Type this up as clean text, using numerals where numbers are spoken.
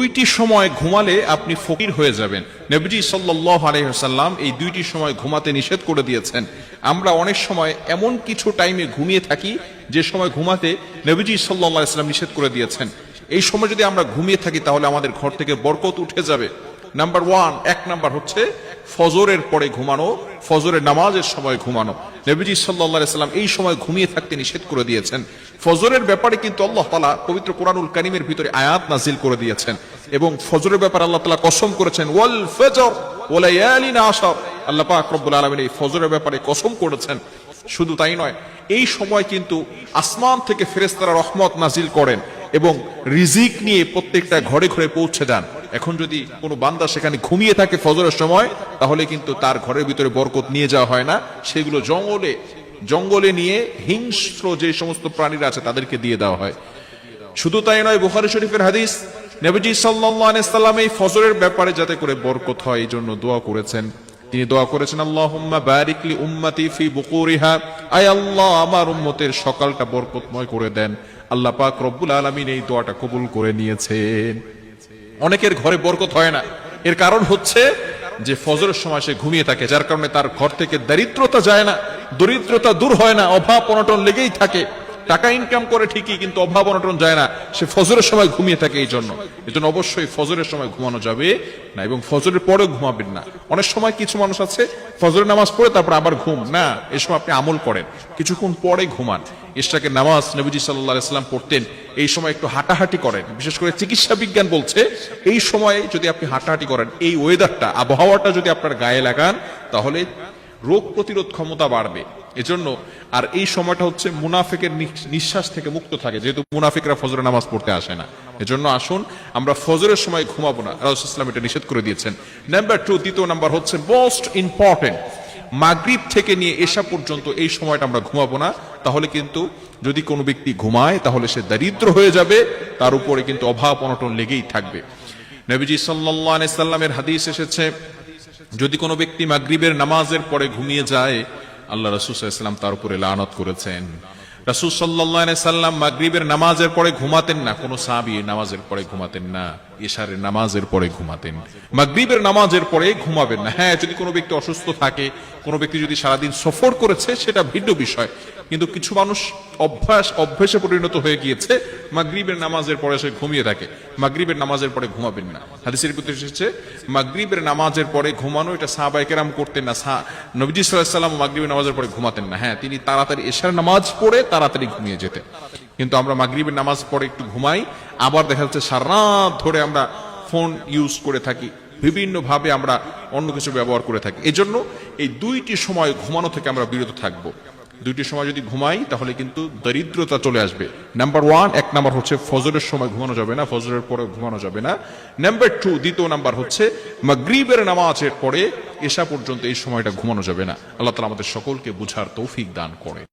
দুইটি সময় ঘুমালে আপনি ফকির হয়ে যাবেন। নবীজি সাল্লাল্লাহু আলাইহি ওয়াসাল্লাম এই দুইটি সময় ঘুমাতে নিষেধ করে দিয়েছেন। আমরা অনেক সময় এমন কিছু টাইমে ঘুমিয়ে থাকি যে সময় ঘুমাতে নবীজি সাল্লাল্লাহু আলাইহি ওয়াসাল্লাম নিষেধ করে দিয়েছেন। এই সময় যদি আমরা ঘুমিয়ে থাকি তাহলে আমাদের ঘর থেকে বরকত উঠে যাবে। নাম্বার ওয়ান, এক নাম্বার হচ্ছে ফজরের পরে ঘুমানো, ফজরের নামাজের সময় ঘুমানো। নবীজি সাল্লাল্লাহু আলাইহি ওয়াসাল্লাম এই সময় ঘুমিয়ে থাকতে নিষেধ করে দিয়েছেন। ফজরের ব্যাপারে কিন্তু আল্লাহ তাআলা পবিত্র কোরআনুল কারীমের ভিতরে আয়াত নাজিল করে দিয়েছেন এবং ফজরের ব্যাপারে আল্লাহ তাআলা কসম করেছেন, ওয়াল ফজর ওয়া লায়ালিন আশর। আল্লাহ পাক রব্বুল আলামিন এই ফজরের ব্যাপারে কসম করেছেন। শুধু তাই নয়, এই সময় কিন্তু আসমান থেকে ফেরেশতারা রহমত নাজিল করেন এবং রিজিক নিয়ে প্রত্যেকটা ঘরে ঘরে পৌঁছে দেন। এখন যদি কোনো বান্দা সেখানে ঘুমিয়ে থাকে ফজরের সময়, তাহলে কিন্তু তার ঘরের ভিতরে বরকত নিয়ে যাওয়া হয় না, সেগুলো জঙ্গলে নিয়ে হিংস্র যে সমস্ত প্রাণীরা আছে তাদেরকে দিয়ে দেওয়া হয়। শুধু তাই নয়, বুখারী শরীফের হাদিস, নবীজি সাল্লাল্লাহু আলাইহি ওয়াসাল্লাম এই ফজরের ব্যাপারে যাতে করে বরকত হয় এই জন্য দোয়া করেছেন। তিনি দোয়া করেছেন, আল্লাহুম্মা বারিক লি উম্মতি ফি বুকুরিহা, আয় আল্লাহ আমার উম্মতের সকালটা বরকতময় করে দেন। আল্লাহ পাক রব্বুল আলামিন এই দোয়াটা কবুল করে নিয়েছেন। অনেকের ঘরে বরকত হয় না, এর কারণ হচ্ছে যে ফজরের সময় সে ঘুমিয়ে থাকে, যার কারণে তার ঘর থেকে দারিদ্রতা যায় না, দরিদ্রতা দূর হয় না, অভাব অনটন লেগেই থাকে। টাকা ইনকাম করে ঠিকই, কিন্তু অভাব অনটন যায় না, সে ফজরের সময় ঘুমিয়ে থাকে। এই জন্য অবশ্যই ফজরের সময় ঘুমানো যাবে না এবং ফজরের পরে ঘুমাবেন না। অনেক সময় কিছু মানুষ আছে ফজরের নামাজ পড়ে তারপর আবার ঘুম না, এই সময় আপনি আমল করেন, কিছুক্ষণ পরে ঘুমান। ইশরাকের নামাজ নবীজি সাল্লাল্লাহু আলাইহি ওয়াসাল্লাম পড়তেন, এই সময় একটু হাঁটাহাঁটি করেন। বিশেষ করে চিকিৎসা বিজ্ঞান বলছে এই সময়ে যদি আপনি হাঁটাহাঁটি করেন, এই ওয়েদারটা, আবহাওয়াটা যদি আপনার গায়ে লাগান, তাহলে রোগ প্রতিরোধ ক্ষমতা বাড়বে। এজন্য আর এই সময়টা হচ্ছে মুনাফিকের নিঃশ্বাস থেকে মুক্ত থাকে, যেহেতু মুনাফিকরা ফজরের নামাজ পড়তে আসে না। এজন্য আসুন আমরা ফজরের সময় ঘুমাবো না, রাসূলুল্লাহ সাল্লাল্লাহু আলাইহি ওয়াসাল্লাম এটা নিষেধ করে দিয়েছেন। নাম্বার 2, দ্বিতীয় নাম্বার হচ্ছে মোস্ট ইম্পর্টেন্ট, মাগরিব থেকে নিয়ে এশা পর্যন্ত এই সময়টা আমরা ঘুমাবো না। তাহলে কিন্তু যদি কোনো ব্যক্তি ঘুমায় তাহলে সে দরিদ্র হয়ে যাবে, তার উপরে কিন্তু অভাব অনটন লেগেই থাকবে। নবীজি সাল্লাল্লাহু আলাইহি ওয়াসাল্লামের হাদিস এসেছে, যদি কোনো ব্যক্তি মাগরিবের নামাজের পরে ঘুমিয়ে যায়, আল্লাহ রাসূল সাল্লাল্লাহু আলাইহি ওয়াসাল্লাম তার উপরে লানত করেছেন। রাসূল সাল্লাল্লাহু আলাইহি ওয়াসাল্লাম মাগরিবের নামাজের পরে ঘুমাতেন না, কোন সাহাবী নামাজের পরে ঘুমাতেন না, ইশারের নামাজের পরে ঘুমাতেন। মাগরিবের নামাজের পরে ঘুমাবেন না। হ্যাঁ, যদি কোনো ব্যক্তি অসুস্থ থাকে, কোনো ব্যক্তি যদি সারাদিন সফর করেছে, সেটা ভিন্ন বিষয়। কিন্তু কিছু মানুষ অভ্যাসে পরিণত হয়ে গিয়েছে, মাগরিবের নামাজের পরে সে ঘুমিয়ে থাকে। মাগরিবের নামাজের পরে ঘুমাবেন না। হাদিসের ভিতরে এসেছে মাগরিবের নামাজের পরে ঘুমানো, এটা সাহাবায়ে কেরাম করতেন না। নবীজি সাল্লাল্লাহু আলাইহি ওয়াসাল্লাম মাগরিবের নামাজের পরে ঘুমাতেন না। হ্যাঁ, তিনি তাড়াতাড়ি এশার নামাজ পড়ে তাড়াতাড়ি ঘুমিয়ে যেতেন। কিন্তু আমরা মাগরিবের নামাজ পড়ে একটু ঘুমাই, আবার দেখা যাচ্ছে সারা রাত ধরে আমরা ফোন ইউজ করে থাকি, বিভিন্ন ভাবে আমরা অন্য কিছু ব্যবহার করে থাকি। এজন্য এই দুইটি সময় ঘুমানো থেকে আমরা বিরত থাকবো। দুইটি সময় যদি ঘুমাই তাহলে কিন্তু দরিদ্রতা চলে আসবে। নাম্বার 1, এক নাম্বার হচ্ছে ফজরের সময় ঘুমানো যাবে না, ফজরের পরে ঘুমানো যাবে না। নাম্বার 2, দ্বিতীয় নাম্বার হচ্ছে মাগরিবের নামাজের পরে এশা পর্যন্ত এই সময়টা ঘুমানো যাবে না। আল্লাহ তাআলা আমাদের সকলকে বুঝার তৌফিক দান করেন।